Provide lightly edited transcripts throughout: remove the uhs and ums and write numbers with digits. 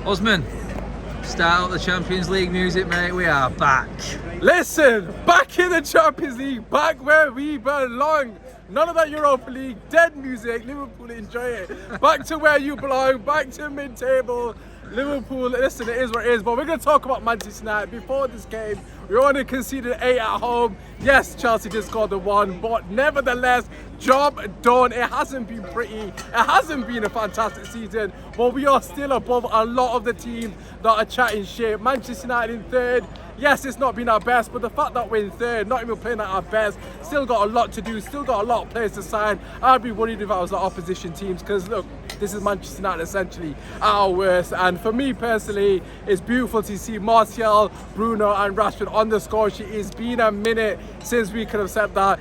Usman, start out the Champions League music, mate. We are back. Listen, back in the Champions League, back where we belong. None of that Europa League, dead music. Liverpool, enjoy it. Back to where you belong, back to mid-table. Liverpool, listen, it is what it is, but we're going to talk about Manchester United. Before this game, we only conceded 8 at home. Yes, Chelsea did score the 1, but nevertheless, job done. It hasn't been pretty. It hasn't been a fantastic season, but we are still above a lot of the teams that are chatting shit. Manchester United in third. Yes, it's not been our best, but the fact that we're in third, not even playing at our best, still got a lot to do, still got a lot of players to sign. I'd be worried if I was the opposition teams, because look, this is Manchester United essentially at our worst. And for me personally, it's beautiful to see Martial, Bruno and Rashford on the score sheet. It's been a minute since we could have said that.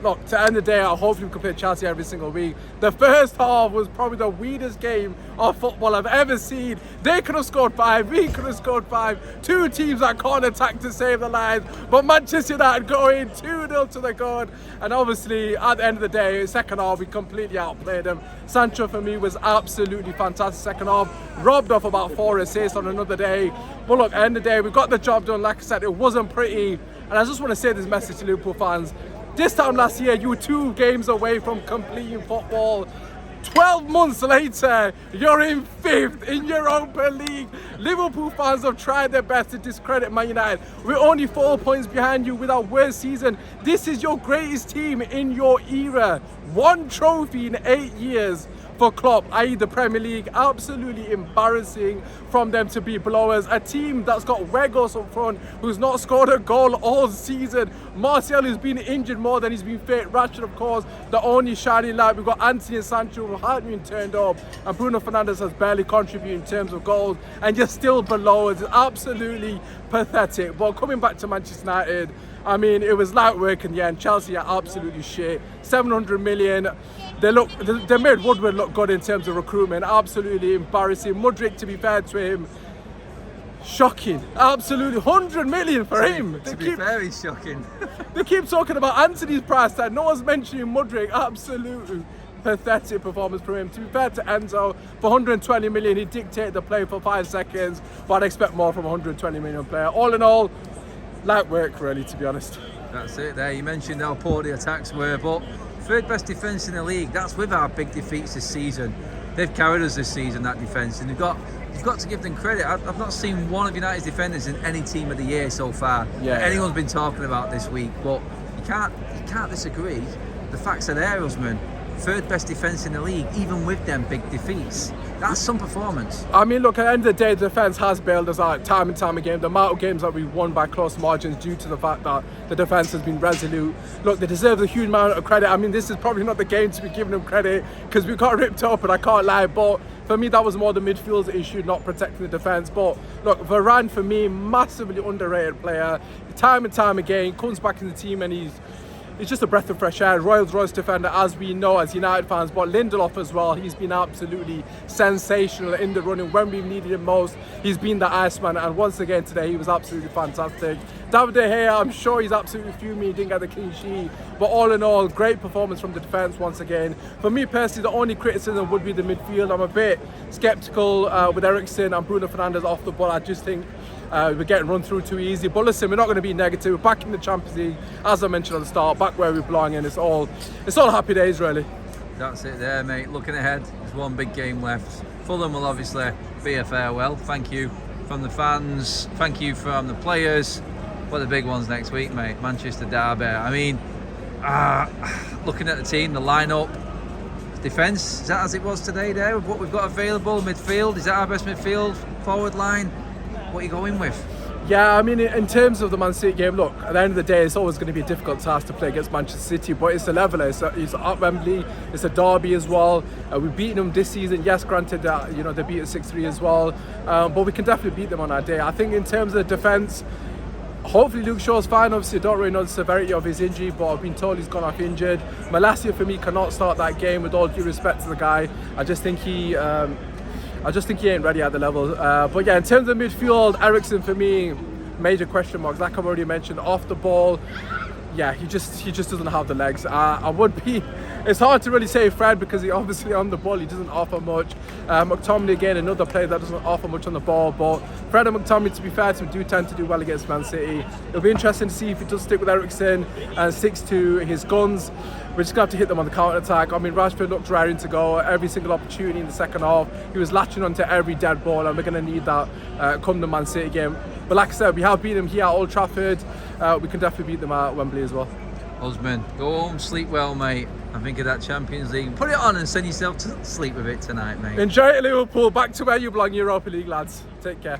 Look, to end the day, hopefully we can play Chelsea every single week. The first half was probably the weirdest game of football I've ever seen. They could have scored 5, we could have scored 5. Two teams that can't attack to save their lives. But Manchester United going 2-0 to the good. And obviously, at the end of the day, second half, we completely outplayed them. Sancho, for me, was absolutely fantastic second half. Robbed off about 4 assists on another day. But look, at the end of the day, we got the job done. Like I said, it wasn't pretty. And I just want to say this message to Liverpool fans. This time last year, you were 2 games away from completing football. 12 months later, you're in 5th in Europa League. Liverpool fans have tried their best to discredit Man United. We're only 4 points behind you with our worst season. This is your greatest team in your era. 1 trophy in 8 years for Klopp, i.e. the Premier League. Absolutely embarrassing from them to be below us. A team that's got Weghorst up front, who's not scored a goal all season. Martial has been injured more than he's been fit. Rashford, of course, the only shining light. We've got Anthony and Sancho who haven't been turned up, and Bruno Fernandes has barely contributed in terms of goals, and you're still below us. It's absolutely pathetic. But coming back to Manchester United, I mean, it was light work in the end. Chelsea are absolutely shit. 700 million. They made Woodward look good in terms of recruitment. Absolutely embarrassing. Mudryk, to be fair to him, shocking. Absolutely 100 million for him. To be fair, he's shocking. They keep talking about Anthony's price tag. No one's mentioning Mudryk. Absolutely pathetic performance from him. To be fair to Enzo, for 120 million, he dictated the play for 5 seconds, but I'd expect more from a 120 million player. All in all, light work really, to be honest. That's it there. You mentioned how poor the attacks were, but third best defence in the league. That's with our big defeats this season. They've carried us this season, that defence, and you've got to give them credit. I've not seen one of United's defenders in any team of the year so far. Anyone's been talking about this week, but you can't disagree. The facts are there, Usman. Third best defence in the league, even with them big defeats. That's some performance. I mean, look, at the end of the day, the defence has bailed us out time and time again. The amount of games that we've won by close margins due to the fact that the defence has been resolute. Look, they deserve a huge amount of credit. I mean, this is probably not the game to be giving them credit, because we got ripped up, and I can't lie, but for me, that was more the midfield's issue, not protecting the defence. But look, Varane, for me, massively underrated player. Time and time again, comes back in the team and he's just a breath of fresh air. Rolls-Royce defender, as we know as United fans, but Lindelof as well. He's been absolutely sensational in the running when we've needed him most. He's been the Iceman, and once again today he was absolutely fantastic. David De Gea, I'm sure he's absolutely fuming he didn't get the clean sheet, but all in all, great performance from the defence once again. For me personally, the only criticism would be the midfield. I'm a bit sceptical with Eriksen and Bruno Fernandes off the ball. I just think we're getting run through too easy. But listen, we're not going to be negative. We're back in the Champions League, as I mentioned at the start, back where we belong, and it's all happy days really. That's it there, mate. Looking ahead, there's one big game left. Fulham will obviously be a farewell. Thank you from the fans. Thank you from the players. But the big ones next week, mate. Manchester derby. I mean, looking at the team, the lineup, defence, is that as it was today there with what we've got available? Midfield, is that our best midfield? Forward line? What are you going with? Yeah, I mean, in terms of the Man City game, look, at the end of the day, it's always going to be a difficult task to play against Manchester City, but it's a leveler. It's at Wembley, it's a derby as well. We've beaten them this season. Yes, granted that they beat us 6-3 as well, but we can definitely beat them on our day. I think in terms of the defence, hopefully Luke Shaw's fine. Obviously, I don't really know the severity of his injury, but I've been told he's gone off injured. Malacia, for me, cannot start that game, with all due respect to the guy. I just think he ain't ready at the level. But yeah, in terms of midfield, Eriksen for me, major question marks. Like I've already mentioned, off the ball, yeah, he just doesn't have the legs. I would be It's hard to really say Fred because he obviously on the ball, he doesn't offer much. McTominay again, another player that doesn't offer much on the ball, but Fred and McTominay, to be fair to him, do tend to do well against Man City. It'll be interesting to see if he does stick with Eriksen and sticks to his guns. We're just going to have to hit them on the counter-attack. I mean, Rashford looked raring to go. Every single opportunity in the second half, he was latching onto every dead ball, and we're going to need that come the Man City game. But like I said, we have beaten them here at Old Trafford. We can definitely beat them at Wembley as well. Usman, go home, sleep well, mate. I think of that Champions League. Put it on and send yourself to sleep with it tonight, mate. Enjoy it, Liverpool. Back to where you belong, Europa League, lads. Take care.